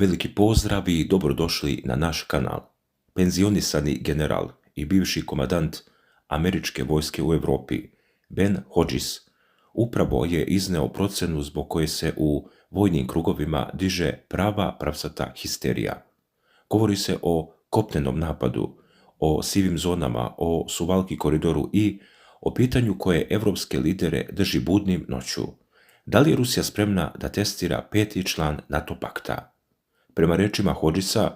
Veliki pozdrav i dobrodošli na naš kanal. Penzionisani general i bivši komandant američke vojske u Europi, Ben Hodges, upravo je izneo procenu zbog koje se u vojnim krugovima diže prava pravcata histerija. Govori se o kopnenom napadu, o sivim zonama, o Suvalki koridoru i o pitanju koje evropske lidere drži budnim noću. Da li je Rusija spremna da testira peti član NATO pakta? Prema rečima Hodgesa,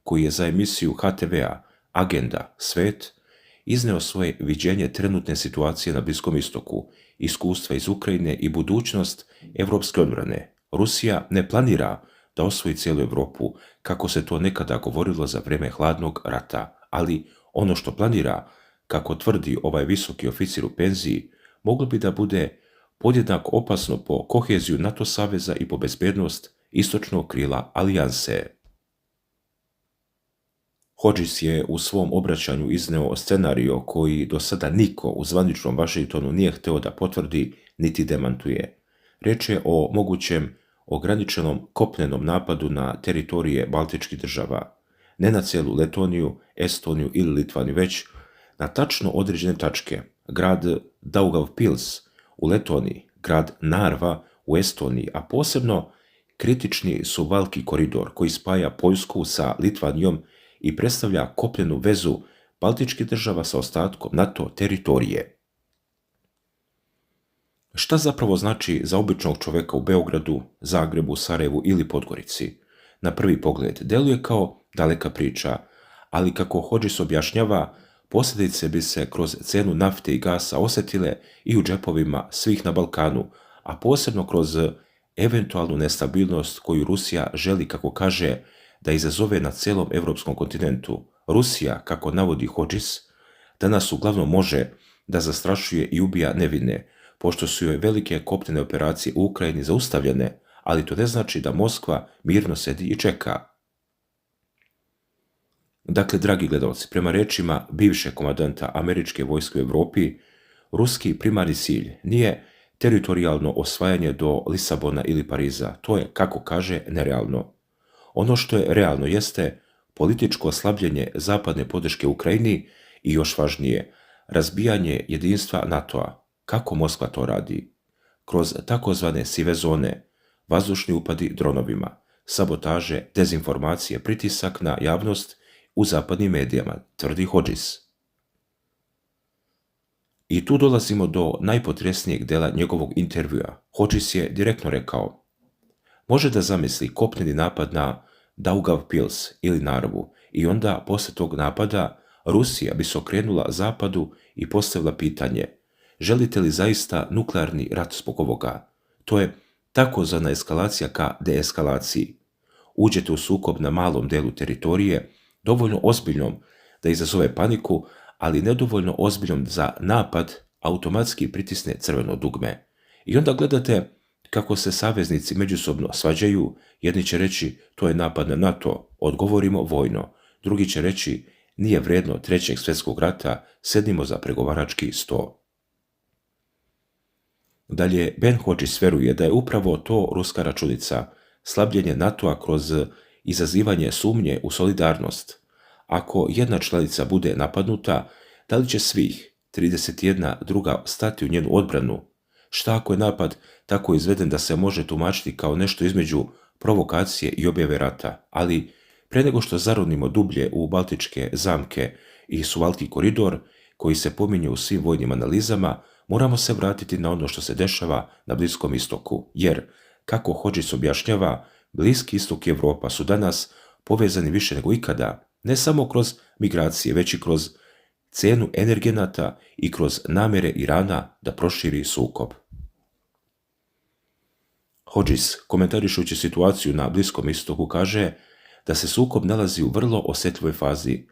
koji je za emisiju HTV-a Agenda Svet izneo svoje viđenje trenutne situacije na Bliskom istoku, iskustva iz Ukrajine i budućnost evropske odbrane, Rusija ne planira da osvoji cijelu Europu, kako se to nekada govorilo za vrijeme hladnog rata, ali ono što planira, kako tvrdi ovaj visoki oficir u penziji, moglo bi da bude podjednako opasno po koheziju NATO saveza i po bezbednost istočnog krila alijanse. Hodges je u svom obraćanju izneo scenario koji do sada niko u zvaničnom Vašingtonu nije hteo da potvrdi niti demantuje. Reč je o mogućem ograničenom kopnenom napadu na teritorije baltičkih država, ne na cijelu Letoniju, Estoniju ili Litvaniju, već na tačno određene tačke, grad Daugavpils u Letoniji, grad Narva u Estoniji, a posebno kritični Suvalki koridor koji spaja Poljsku sa Litvanijom i predstavlja kopnenu vezu baltičkih država sa ostatkom NATO teritorije. Šta zapravo znači za običnog čovjeka u Beogradu, Zagrebu, Sarajevu ili Podgorici? Na prvi pogled deluje kao daleka priča, ali kako Hodges objašnjava, posljedice bi se kroz cenu nafte i gasa osjetile i u džepovima svih na Balkanu, a posebno kroz eventualnu nestabilnost koju Rusija želi, kako kaže, da izazove na cijelom evropskom kontinentu. Rusija, kako navodi Hodges, danas uglavnom može da zastrašuje i ubija nevine, pošto su joj velike kopnene operacije u Ukrajini zaustavljene, ali to ne znači da Moskva mirno sedi i čeka. Dakle, dragi gledalci, prema rečima bivšeg komandanta američke vojske u Europi, ruski primarni cilj nije teritorijalno osvajanje do Lisabona ili Pariza. To je, kako kaže, nerealno. Ono što je realno jeste političko slabljenje zapadne podrške Ukrajini i, još važnije, razbijanje jedinstva NATO-a. Kako Moskva to radi? Kroz takozvane sive zone, vazdušni upadi dronovima, sabotaže, dezinformacije, pritisak na javnost u zapadnim medijama, tvrdi Hodges. I tu dolazimo do najpotresnijeg dela njegovog intervjua. Hodges je direktno rekao: može da zamisli kopneni napad na Daugavpils ili Narvu i onda poslije tog napada Rusija bi se okrenula zapadu i postavila pitanje: želite li zaista nuklearni rat zbog ovoga? To je takozvana eskalacija ka deeskalaciji. Uđete u sukob na malom delu teritorije, dovoljno ozbiljnom da izazove paniku, ali nedovoljno ozbiljnom za napad automatski pritisne crveno dugme. I onda gledate kako se saveznici međusobno svađaju. Jedni će reći to je napad na NATO, odgovorimo vojno. Drugi će reći nije vredno trećeg svjetskog rata, sednimo za pregovarački sto. Dalje, Ben Hodges veruje da je upravo to ruska računica, slabljenje NATO-a kroz izazivanje sumnje u solidarnost. Ako jedna članica bude napadnuta, da li će svih 31 druga stati u njenu odbranu? Šta ako je napad tako izveden da se može tumačiti kao nešto između provokacije i objave rata? Ali pre nego što zaronimo dublje u baltičke zamke i Suvalki koridor, koji se pominje u svim vojnim analizama, moramo se vratiti na ono što se dešava na Bliskom istoku, jer, kako Hodges objašnjava, Bliski istok i Europa su danas povezani više nego ikada, ne samo kroz migracije, već i kroz cenu energenata i kroz namjere Irana da proširi sukob. Hodges, komentarišući situaciju na Bliskom istoku, kaže da se sukob nalazi u vrlo osjetljivoj fazi.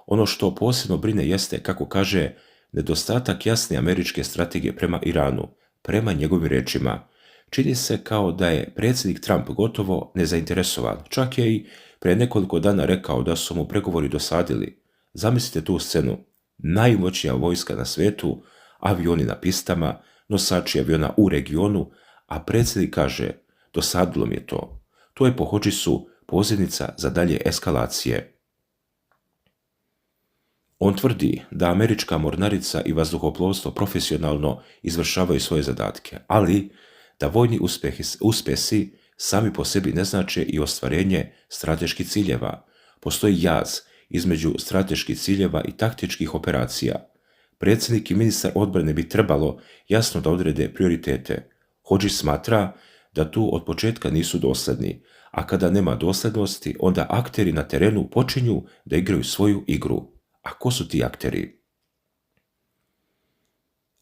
Ono što posebno brine jeste, kako kaže, nedostatak jasne američke strategije prema Iranu. Prema njegovim rečima, čini se kao da je predsjednik Trump gotovo nezainteresovan. Čak je i pre nekoliko dana rekao da su mu pregovori dosadili. Zamislite tu scenu: najmoćnija vojska na svetu, avioni na pistama, nosači aviona u regionu, a predsjednik kaže: dosadilo mi je to. To je po Hodgesu pozivnica za dalje eskalacije. On tvrdi da američka mornarica i vazduhoplovstvo profesionalno izvršavaju svoje zadatke, ali da vojni uspjesi sami po sebi ne znače i ostvarenje strateških ciljeva. Postoji jaz između strateških ciljeva i taktičkih operacija. Predsjednik i ministar odbrane bi trebalo jasno da odrede prioritete. Hodges smatra da tu od početka nisu dosljedni, a kada nema dosljednosti, onda akteri na terenu počinju da igraju svoju igru. A ko su ti akteri?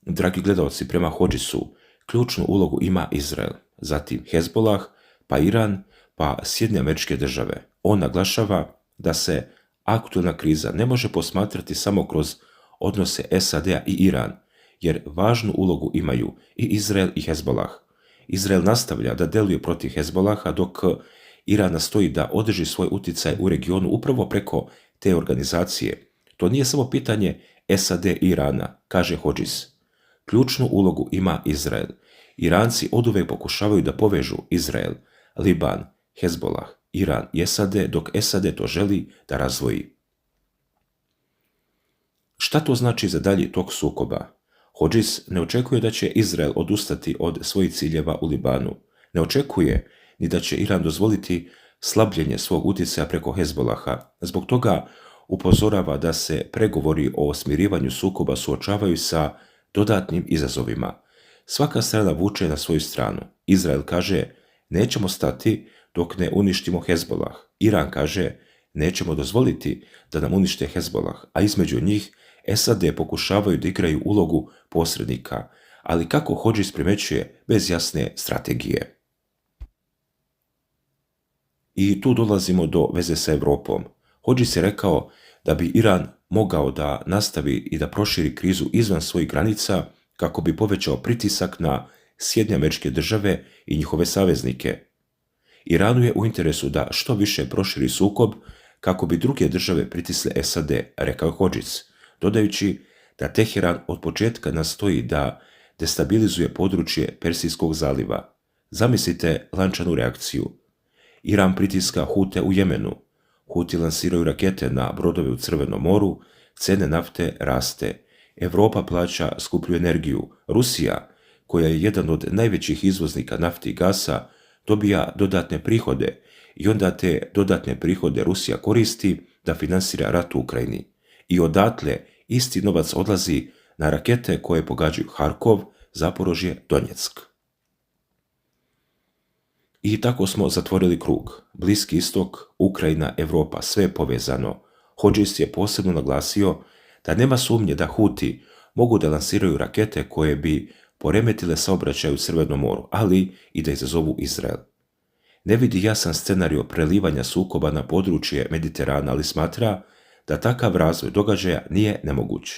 Dragi gledalci, prema Hodgesu, ključnu ulogu ima Izrael, zatim Hezbollah, pa Iran, pa Sjedinjene Američke Države. On naglašava da se aktualna kriza ne može posmatrati samo kroz odnose SAD-a i Iran, jer važnu ulogu imaju i Izrael i Hezbollah. Izrael nastavlja da deluje protiv Hezbollaha, dok Iran nastoji da održi svoj utjecaj u regionu upravo preko te organizacije. To nije samo pitanje SAD i Irana, kaže Hodges. Ključnu ulogu ima Izrael. Iranci oduvek pokušavaju da povežu Izrael, Liban, Hezbollah, Iran i SAD, dok SAD to želi da razdvoji. Šta to znači za dalji tok sukoba? Hodges ne očekuje da će Izrael odustati od svojih ciljeva u Libanu. Ne očekuje ni da će Iran dozvoliti slabljenje svog utjecaja preko Hezbollaha. Zbog toga upozorava da se pregovori o smirivanju sukoba suočavaju sa dodatnim izazovima. Svaka strana vuče na svoju stranu. Izrael kaže, nećemo stati dok ne uništimo Hezbollah. Iran kaže, nećemo dozvoliti da nam unište Hezbollah, a između njih SAD pokušavaju da igraju ulogu posrednika, ali kako Hodges primećuje, bez jasne strategije. I tu dolazimo do veze sa Europom. Hodges je rekao da bi Iran mogao da nastavi i da proširi krizu izvan svojih granica kako bi povećao pritisak na Sjedinjene Američke Države i njihove saveznike. Iranu je u interesu da što više proširi sukob kako bi druge države pritisle SAD, rekao je Hodges, dodajući da Teheran od početka nastoji da destabilizuje područje Persijskog zaliva. Zamislite lančanu reakciju. Iran pritiska Hute u Jemenu. Huti lansiraju rakete na brodove u Crvenom moru, cene nafte raste. Europa plaća skuplju energiju. Rusija, koja je jedan od najvećih izvoznika nafte i gasa, dobija dodatne prihode i onda te dodatne prihode Rusija koristi da finansira rat u Ukrajini. I odatle isti novac odlazi na rakete koje pogađaju Harkov, Zaporožje, Donjeck. I tako smo zatvorili krug. Bliski istok, Ukrajina, Europa, sve je povezano. Hodges je posebno naglasio da nema sumnje da Huti mogu da lansiraju rakete koje bi poremetile saobraćaj u Crvenom moru, ali i da izazovu Izrael. Ne vidi jasan scenario prelivanja sukoba na područje Mediterana, ali smatra da takav razvoj događaja nije nemoguć.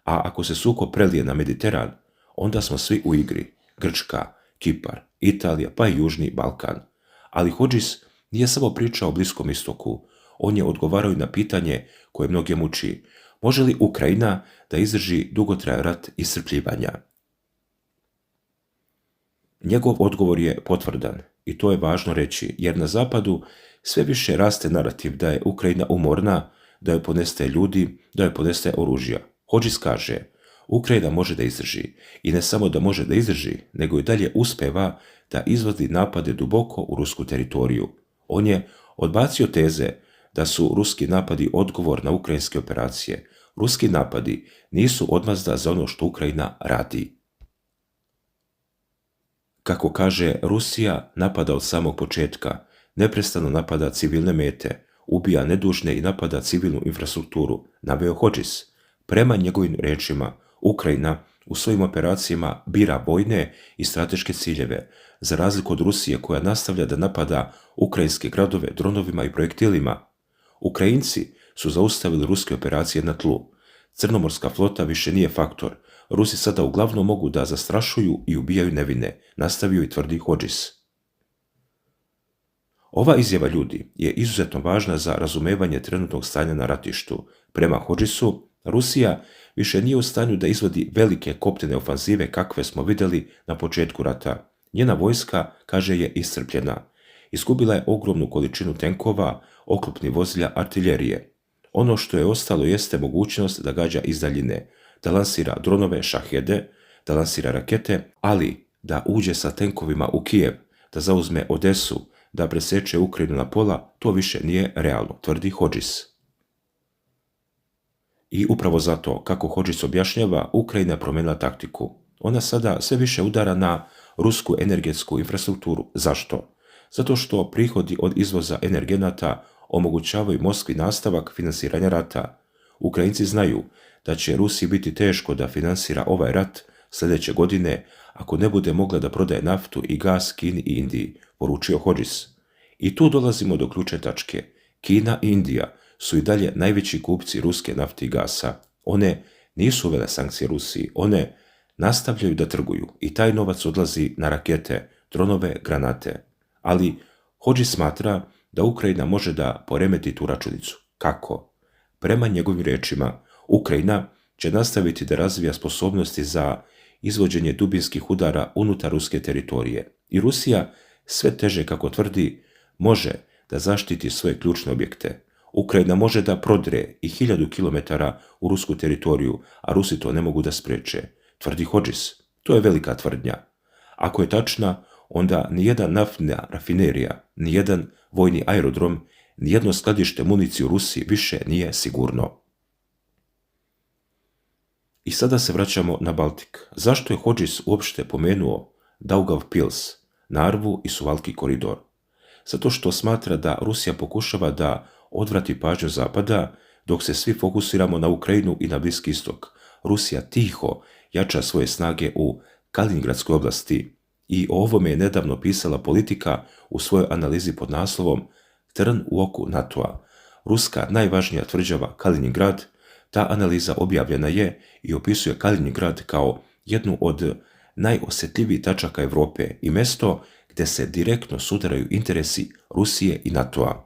A ako se sukob prelije na Mediteran, onda smo svi u igri. Grčka, Kipar, Italija pa i Južni Balkan. Ali Hodges nije samo pričao o Bliskom istoku, on je odgovarao i na pitanje koje mnoge muči. Može li Ukrajina da izdrži dugotrajan rat iscrpljivanja? Njegov odgovor je potvrdan i to je važno reći, jer na zapadu sve više raste narativ da je Ukrajina umorna, da joj ponestaje ljudi, da joj ponestaje oružja. Hodges kaže, Ukrajina može da izdrži i ne samo da može da izdrži, nego i dalje uspeva da izvodi napade duboko u rusku teritoriju. On je odbacio teze da su ruski napadi odgovor na ukrajinske operacije. Ruski napadi nisu odmazda za ono što Ukrajina radi. Kako kaže, Rusija napada od samog početka, neprestano napada civilne mete, ubija nedužne i napada civilnu infrastrukturu, naveo Hodges. Prema njegovim rečima, Ukrajina u svojim operacijama bira vojne i strateške ciljeve, za razliku od Rusije koja nastavlja da napada ukrajinske gradove dronovima i projektilima. Ukrajinci su zaustavili ruske operacije na tlu. Crnomorska flota više nije faktor. Rusi sada uglavnom mogu da zastrašuju i ubijaju nevine, nastavio i tvrdi Hodges. Ova izjava ljudi je izuzetno važna za razumevanje trenutnog stanja na ratištu. Prema Hodgesu, Rusija više nije u stanju da izvodi velike kopnene ofanzive kakve smo vidjeli na početku rata. Njena vojska, kaže, je iscrpljena. Izgubila je ogromnu količinu tenkova, oklopnih vozila, artiljerije. Ono što je ostalo jeste mogućnost da gađa iz daljine, da lansira dronove, šahede, da lansira rakete, ali da uđe sa tenkovima u Kijev, da zauzme Odesu, da preseče Ukrajinu na pola, to više nije realno, tvrdi Hodges. I upravo zato, kako Hodges objašnjava, Ukrajina je promijenila taktiku. Ona sada sve više udara na rusku energetsku infrastrukturu. Zašto? Zato što prihodi od izvoza energenata omogućavaju Moskvi nastavak finansiranja rata. Ukrajinci znaju da će Rusiji biti teško da finansira ovaj rat sljedeće godine ako ne bude mogla da prodaje naftu i gas Kini i Indiji, poručio Hodges. I tu dolazimo do ključne tačke. Kina i Indija su i dalje najveći kupci ruske nafte i gasa. One nisu uvele sankcije Rusiji, one nastavljaju da trguju i taj novac odlazi na rakete, dronove, granate. Ali Hodges smatra da Ukrajina može da poremeti tu računicu. Kako? Prema njegovim riječima, Ukrajina će nastaviti da razvija sposobnosti za izvođenje dubinskih udara unutar ruske teritorije. I Rusija, sve teže kako tvrdi, može da zaštiti svoje ključne objekte. Ukrajina može da prodre i 1000 km u rusku teritoriju, a Rusi to ne mogu da spreče, tvrdi Hodges. To je velika tvrdnja. Ako je tačna, onda nijedan naftna rafinerija, nijedan vojni aerodrom, nijedno skladište municije u Rusiji više nije sigurno. I sada se vraćamo na Baltik. Zašto je Hodges uopšte pomenuo Daugavpils, Narvu i Suvalki koridor? Zato što smatra da Rusija pokušava da odvrati pažnju Zapada, dok se svi fokusiramo na Ukrajinu i na Bliski istok. Rusija tiho jača svoje snage u Kaliningradskoj oblasti i o ovome je nedavno pisala Politika u svojoj analizi pod naslovom Trn u oku NATO-a. Ruska najvažnija tvrđava Kaliningrad. Ta analiza objavljena je i opisuje Kaliningrad kao jednu od najosjetljivijih tačaka Europe i mjesto gdje se direktno sudaraju interesi Rusije i NATO-a.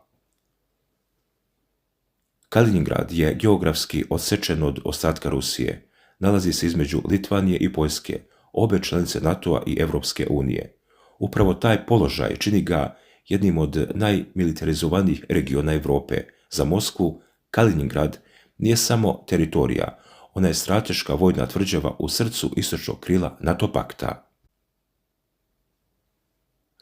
Kaliningrad je geografski odsečen od ostatka Rusije. Nalazi se između Litvanije i Poljske, obe članice NATO-a i Europske unije. Upravo taj položaj čini ga jednim od najmilitarizovanijih regiona Europe. Za Moskvu, Kaliningrad nije samo teritorija, ona je strateška vojna tvrđava u srcu istočnog krila NATO pakta.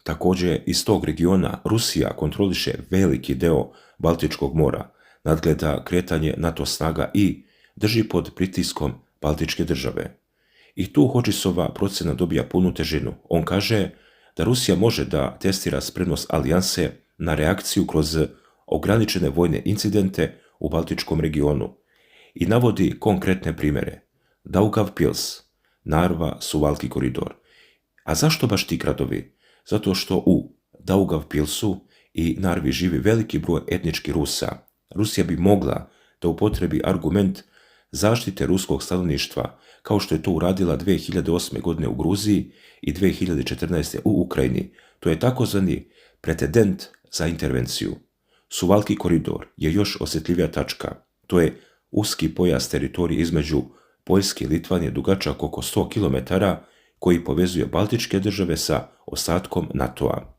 Također, iz tog regiona Rusija kontroliše veliki deo Baltičkog mora, nadgleda kretanje NATO snaga i drži pod pritiskom Baltičke države. I tu Hodgesova procjena dobija punu težinu. On kaže da Rusija može da testira spremnost alijanse na reakciju kroz ograničene vojne incidente u Baltičkom regionu i navodi konkretne primjere. Daugavpils, Narva, Suvalki koridor. A zašto baš ti gradovi? Zato što u Daugavpilsu i Narvi živi veliki broj etničkih Rusa. Rusija bi mogla da upotrebi argument zaštite ruskog stanovništva, kao što je to uradila 2008. godine u Gruziji i 2014. u Ukrajini. To je takozvani pretendent za intervenciju. Suvalki koridor je još osjetljivija tačka. To je uski pojas teritorije između Poljske i Litvanije dugačak oko 100 km koji povezuje Baltičke države sa ostatkom NATO-a.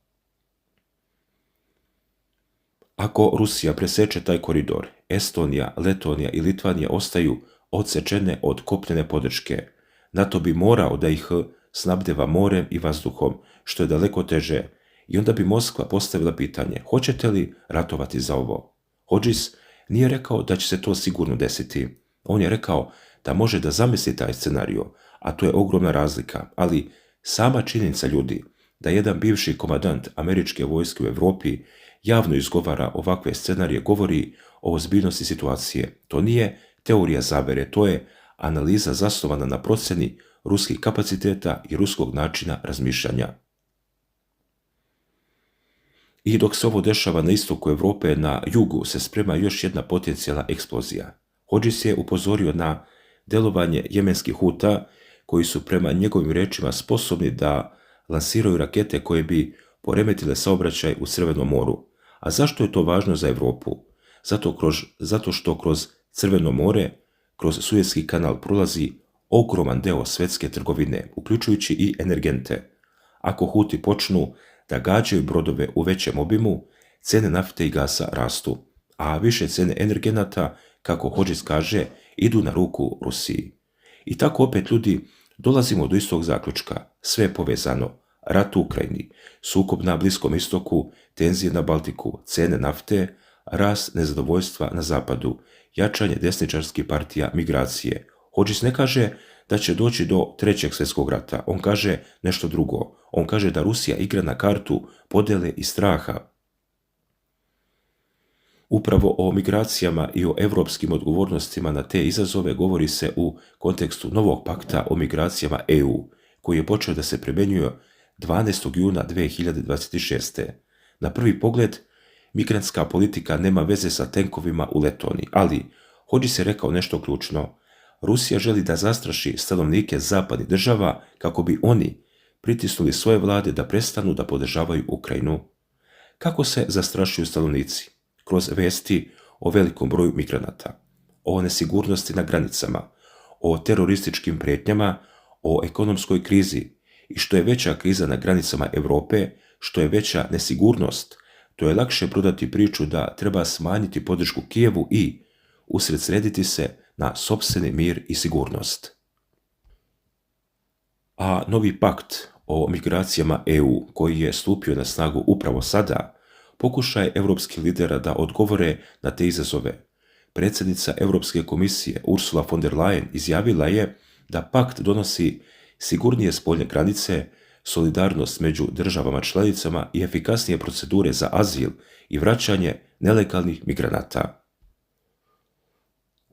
Ako Rusija preseče taj koridor, Estonija, Letonija i Litvanija ostaju odsečene od kopnene podrške. NATO bi morao da ih snabdeva morem i vazduhom, što je daleko teže, i onda bi Moskva postavila pitanje: hoćete li ratovati za ovo? Hodges nije rekao da će se to sigurno desiti. On je rekao da može da zamisli taj scenario, a to je ogromna razlika, ali sama činjenica ljudi da jedan bivši komandant američke vojske u Europi javno izgovara ovakve scenarije govori o ozbiljnosti situacije. To nije teorija zavere, to je analiza zasnovana na procjeni ruskih kapaciteta i ruskog načina razmišljanja. I dok se ovo dešava na istoku Europe, na jugu se sprema još jedna potencijalna eksplozija. Hodges je upozorio na delovanje jemenskih Huta, koji su prema njegovim rečima sposobni da lansiraju rakete koje bi poremetile saobraćaj u Crvenom moru. A zašto je to važno za Europu? Zato što kroz Crveno more, kroz Suezki kanal prolazi ogroman deo svetske trgovine, uključujući i energente. Ako Huti počnu da gađaju brodove u većem obimu, cene nafte i gasa rastu, a više cene energenata, kako Hodges kaže, idu na ruku Rusiji. I tako opet ljudi dolazimo do istog zaključka, sve je povezano, rat u Ukrajini, sukob na Bliskom istoku, tenzije na Baltiku, cene nafte, rast nezadovoljstva na zapadu, jačanje desničarskih partija, migracije. Hodges ne kaže da će doći do trećeg svjetskog rata, on kaže nešto drugo. On kaže da Rusija igra na kartu podjele i straha. Upravo o migracijama i o europskim odgovornostima na te izazove govori se u kontekstu novog pakta o migracijama EU, koji je počeo da se primjenjuje 12. juna 2026. Na prvi pogled, migrantska politika nema veze sa tenkovima u Letoniji, ali Hodges je rekao nešto ključno. Rusija želi da zastraši stanovnike zapadnih država kako bi oni pritisnuli svoje vlade da prestanu da podržavaju Ukrajinu. Kako se zastrašuju stanovnici? Kroz vesti o velikom broju migranata, o nesigurnosti na granicama, o terorističkim prijetnjama, o ekonomskoj krizi i što je veća kriza na granicama Europe, što je veća nesigurnost, to je lakše prodati priču da treba smanjiti podršku Kijevu i usredsrediti se na sopstveni mir i sigurnost. A novi pakt o migracijama EU, koji je stupio na snagu upravo sada, pokušaj europskih lidera da odgovore na te izazove. Predsjednica Europske komisije Ursula von der Leyen izjavila je da pakt donosi sigurnije spoljne granice, solidarnost među državama članicama i efikasnije procedure za azil i vraćanje nelegalnih migranata.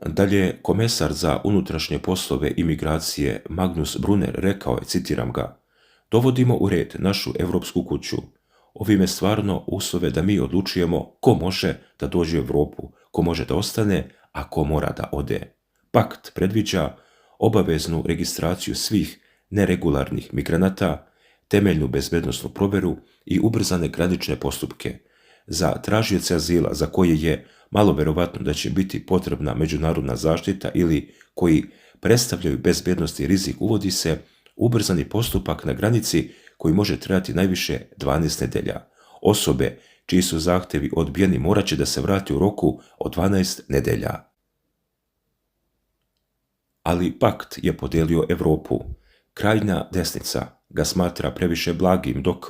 Dalje, komesar za unutrašnje poslove i migracije Magnus Brunner rekao je, citiram ga, dovodimo u red našu europsku kuću. Ovime stvarno uslove da mi odlučujemo ko može da dođe u Europu, ko može da ostane, a ko mora da ode. Pakt predviđa obaveznu registraciju svih neregularnih migranata, temeljnu bezbednosnu provjeru i ubrzane granične postupke. Za tražioce azila za koje je malo verovatno da će biti potrebna međunarodna zaštita ili koji predstavljaju bezbednosni rizik, uvodi se ubrzani postupak na granici koji može trajati najviše 12 nedelja. Osobe čiji su zahtjevi odbijeni morat će da se vrati u roku od 12 nedelja. Ali pakt je podijelio Europu. Krajnja desnica ga smatra previše blagim, dok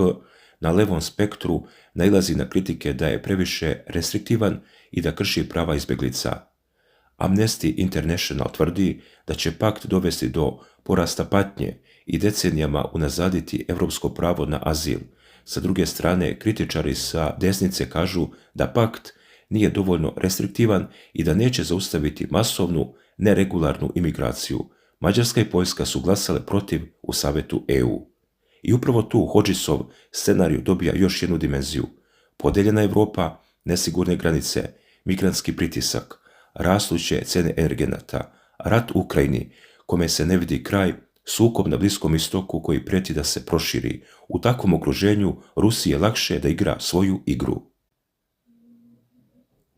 na levom spektru nailazi na kritike da je previše restriktivan i da krši prava izbjeglica. Amnesty International tvrdi da će pakt dovesti do porasta patnje i decenijama unazaditi europsko pravo na azil. Sa druge strane, kritičari sa desnice kažu da pakt nije dovoljno restriktivan i da neće zaustaviti masovnu, neregularnu imigraciju. Mađarska i Poljska su glasale protiv u Savetu EU. I upravo tu Hodgesov scenarij dobija još jednu dimenziju. Podeljena Europa, nesigurne granice, migrantski pritisak, rastuće cene energenata, rat u Ukrajini, kome se ne vidi kraj, sukob na Bliskom istoku koji prijeti da se proširi. U takvom okruženju Rusiji je lakše da igra svoju igru.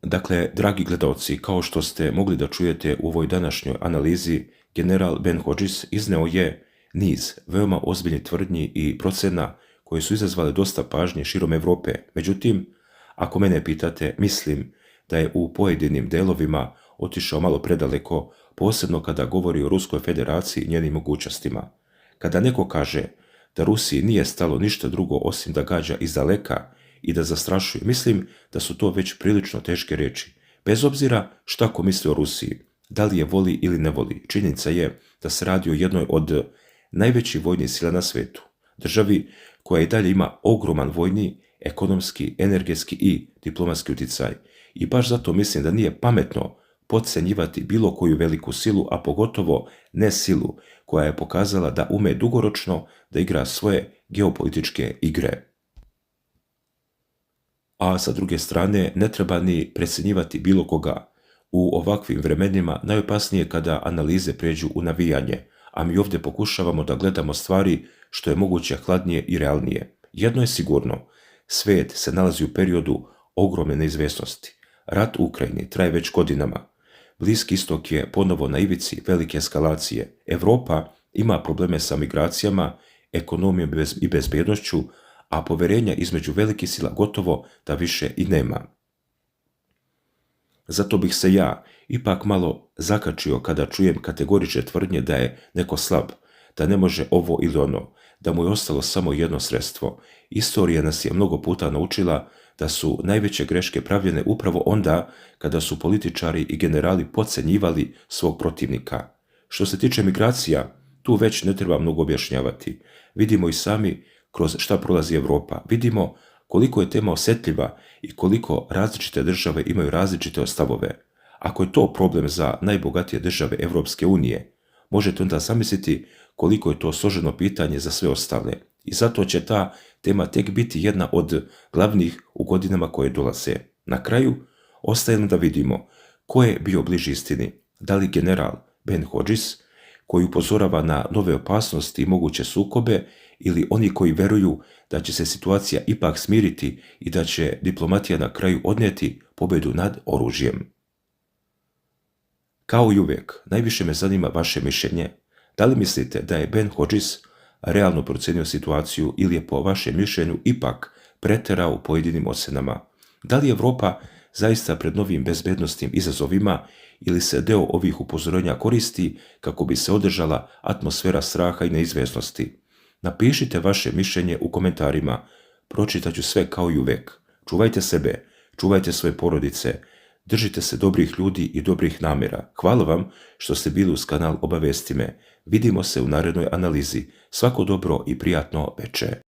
Dakle, dragi gledalci, kao što ste mogli da čujete u ovoj današnjoj analizi, general Ben Hodges izneo je niz veoma ozbiljnih tvrdnji i procena koje su izazvale dosta pažnje širom Europe. Međutim, ako mene pitate, mislim da je u pojedinim delovima otišao malo predaleko, posebno kada govori o Ruskoj federaciji i njenim mogućnostima. Kada neko kaže da Rusiji nije stalo ništa drugo osim da gađa iz daleka i da zastrašuje, mislim da su to već prilično teške riječi. Bez obzira šta ko misli o Rusiji, da li je voli ili ne voli, činjenica je da se radi o jednoj od najvećih vojnih sila na svijetu, državi koja i dalje ima ogroman vojni, ekonomski, energetski i diplomatski utjecaj. I baš zato mislim da nije pametno potcenjivati bilo koju veliku silu, a pogotovo ne silu koja je pokazala da ume dugoročno da igra svoje geopolitičke igre. A sa druge strane, ne treba ni precjenjivati bilo koga. U ovakvim vremenima najopasnije kada analize pređu u navijanje, a mi ovdje pokušavamo da gledamo stvari što je moguće hladnije i realnije. Jedno je sigurno, svijet se nalazi u periodu ogromne neizvjesnosti. Rat u Ukrajini traje već godinama. Bliski istok je ponovo na ivici velike eskalacije. Europa ima probleme sa migracijama, ekonomijom i bezbjednošću, a poverenja između velikih sila gotovo da više i nema. Zato bih se ja ipak malo zakačio kada čujem kategorične tvrdnje da je neko slab, da ne može ovo ili ono, da mu je ostalo samo jedno sredstvo. Istorija nas je mnogo puta naučila da su najveće greške pravljene upravo onda kada su političari i generali podcjenjivali svog protivnika. Što se tiče migracija, tu već ne treba mnogo objašnjavati. Vidimo i sami kroz šta prolazi Europa. Vidimo koliko je tema osjetljiva i koliko različite države imaju različite stavove. Ako je to problem za najbogatije države Europske unije, možete onda zamisliti koliko je to složeno pitanje za sve ostale. I zato će ta tema tek biti jedna od glavnih u godinama koje dolaze. Na kraju, ostaje nam da vidimo ko je bio bliži istini. Da li general Ben Hodges, koji upozorava na nove opasnosti i moguće sukobe, ili oni koji veruju da će se situacija ipak smiriti i da će diplomatija na kraju odnijeti pobjedu nad oružjem. Kao i uvijek, najviše me zanima vaše mišljenje. Da li mislite da je Ben Hodges realno procijenio situaciju ili je po vašem mišljenju ipak pretjerao u pojedinim ocjenama? Da li Europa zaista pred novim bezbednosnim izazovima ili se deo ovih upozorenja koristi kako bi se održala atmosfera straha i neizvjesnosti? Napišite vaše mišljenje u komentarima, pročitat ću sve kao i uvijek. Čuvajte sebe, čuvajte svoje porodice, držite se dobrih ljudi i dobrih namjera. Hvala vam što ste bili uz kanal Obavesti me. Vidimo se u narednoj analizi. Svako dobro i prijatno veče.